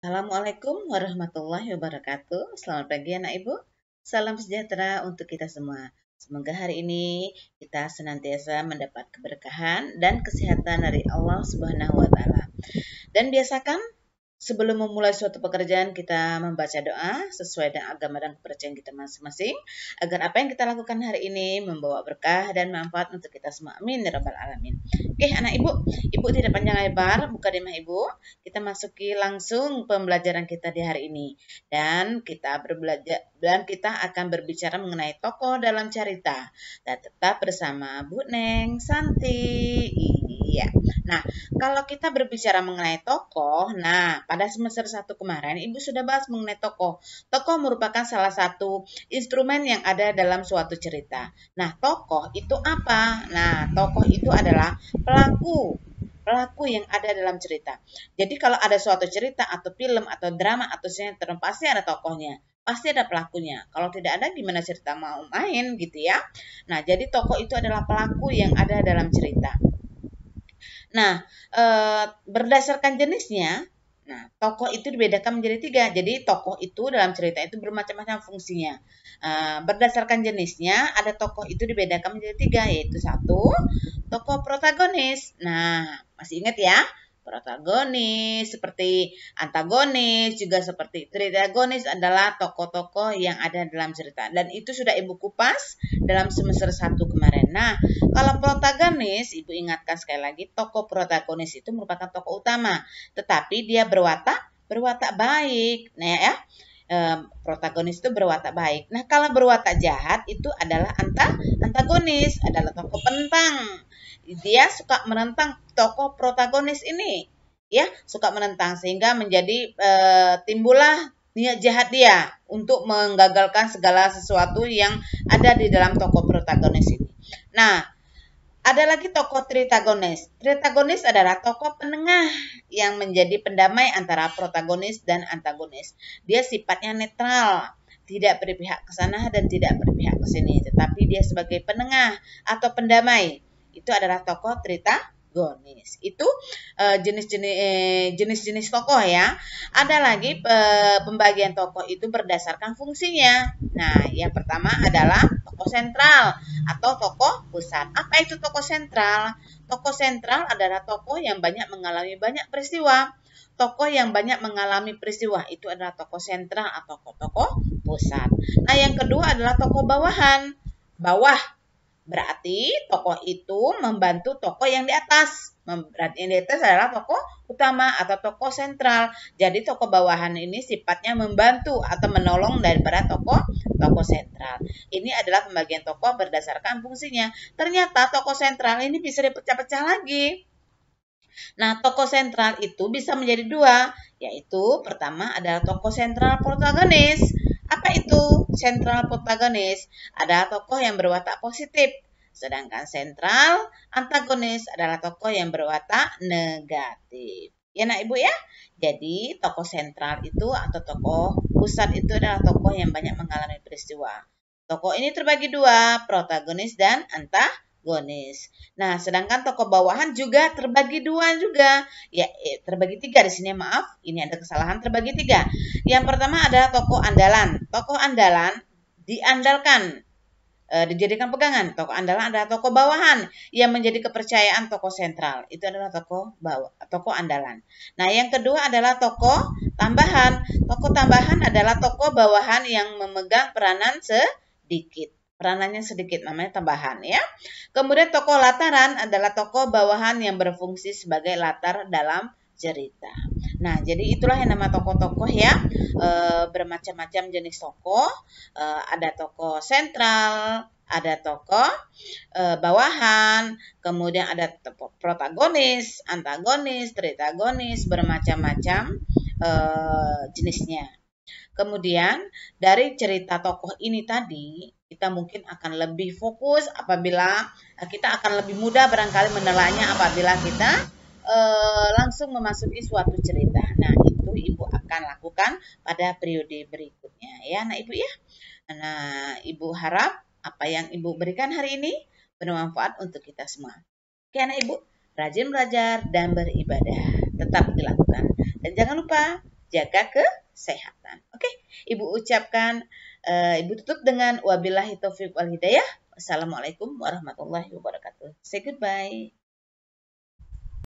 Assalamualaikum warahmatullahi wabarakatuh. Selamat pagi anak ibu. Salam sejahtera untuk kita semua. Semoga hari ini kita senantiasa mendapat keberkahan dan kesehatan dari Allah Subhanahu wa taala. Dan biasakan sebelum memulai suatu pekerjaan kita membaca doa sesuai dengan agama dan kepercayaan kita masing-masing agar apa yang kita lakukan hari ini membawa berkah dan manfaat untuk kita semua. Amin ya rabbal alamin. Oke anak ibu tidak panjang lebar buka dimah ibu. Kita masuki langsung pembelajaran kita di hari ini dan kita akan berbicara mengenai tokoh dalam cerita. Dan tetap bersama Bu Neng Santi. Iya. Nah, kalau kita berbicara mengenai tokoh, pada semester 1 kemarin Ibu sudah bahas mengenai tokoh. Tokoh merupakan salah satu instrumen yang ada dalam suatu cerita. Nah, tokoh itu apa? Nah, tokoh itu adalah pelaku yang ada dalam cerita. Jadi kalau ada suatu cerita atau film atau drama atau sinetron pasti ada tokohnya. Pasti ada pelakunya. Kalau tidak ada gimana cerita mau main gitu ya. Nah, jadi tokoh itu adalah pelaku yang ada dalam cerita. Nah, berdasarkan jenisnya, tokoh itu dibedakan menjadi 3. Jadi, tokoh itu dalam cerita itu bermacam-macam fungsinya. Berdasarkan jenisnya, ada tokoh itu dibedakan menjadi 3, yaitu 1, tokoh protagonis. Nah, masih ingat ya? Protagonis, seperti antagonis, juga seperti tritagonis adalah tokoh-tokoh yang ada dalam cerita. Dan itu sudah Ibu kupas dalam semester 1 kemarin. Nah, kalau protagonis, Ibu ingatkan sekali lagi, tokoh protagonis itu merupakan tokoh utama. Tetapi dia berwatak baik. Nah ya, protagonis itu berwatak baik. Nah, kalau berwatak jahat itu adalah antagonis, adalah tokoh penentang. Dia suka menentang tokoh protagonis ini, ya, suka menentang sehingga menjadi timbullah niat jahat dia untuk menggagalkan segala sesuatu yang ada di dalam tokoh protagonis ini. Nah, ada lagi tokoh tritagonis. Tritagonis adalah tokoh penengah yang menjadi pendamai antara protagonis dan antagonis. Dia sifatnya netral, tidak berpihak ke sana dan tidak berpihak ke sini, tetapi dia sebagai penengah atau pendamai. Itu adalah tokoh tritagonis. Itu jenis-jenis tokoh ya. Ada lagi pembagian tokoh itu berdasarkan fungsinya. Nah, yang pertama adalah tokoh sentral atau tokoh pusat. Apa itu tokoh sentral? Tokoh sentral adalah tokoh yang banyak mengalami banyak peristiwa. Tokoh yang banyak mengalami peristiwa itu adalah tokoh sentral atau tokoh pusat. Nah, yang kedua adalah tokoh bawahan. Bawah berarti tokoh itu membantu tokoh yang di atas. Berarti yang di atas adalah tokoh utama atau tokoh sentral. Jadi tokoh bawahan ini sifatnya membantu atau menolong daripada tokoh sentral. Ini adalah pembagian tokoh berdasarkan fungsinya. Ternyata tokoh sentral ini bisa dipecah-pecah lagi. Nah, tokoh sentral itu bisa menjadi 2, yaitu pertama adalah tokoh sentral protagonis. Apa itu sentral protagonis? Ada tokoh yang berwatak positif, sedangkan sentral antagonis adalah tokoh yang berwatak negatif. Ya nak ibu ya? Jadi tokoh sentral itu atau tokoh pusat itu adalah tokoh yang banyak mengalami peristiwa. Tokoh ini terbagi 2, protagonis dan antagonis. Nah, sedangkan tokoh bawahan juga terbagi 2 juga. Ya, terbagi 3 di sini, maaf. Ini ada kesalahan, terbagi 3. Yang pertama adalah tokoh andalan. Tokoh andalan diandalkan, dijadikan pegangan. Tokoh andalan adalah tokoh bawahan yang menjadi kepercayaan tokoh sentral. Itu adalah tokoh andalan. Nah, yang kedua adalah tokoh tambahan. Tokoh tambahan adalah tokoh bawahan yang memegang peranan sedikit. Peranannya sedikit, namanya tambahan ya. Kemudian tokoh lataran adalah tokoh bawahan yang berfungsi sebagai latar dalam cerita. Nah, jadi itulah yang nama tokoh-tokoh ya. Bermacam-macam jenis tokoh. Ada tokoh sentral, ada tokoh bawahan, kemudian ada tokoh protagonis, antagonis, tritagonis, bermacam-macam jenisnya. Kemudian dari cerita tokoh ini tadi, kita mungkin akan lebih fokus apabila kita akan lebih mudah barangkali menelanya apabila kita langsung memasuki suatu cerita. Nah, itu Ibu akan lakukan pada periode berikutnya ya, Ibu ya. Nah, Ibu harap apa yang Ibu berikan hari ini bermanfaat untuk kita semua. Oke, anak Ibu, rajin belajar dan beribadah tetap dilakukan. Dan jangan lupa jaga kesehatan. Oke, Ibu ucapkan, Ibu tutup dengan wabillahi taufiq wal hidayah. Wassalamualaikum warahmatullahi wabarakatuh. Say goodbye.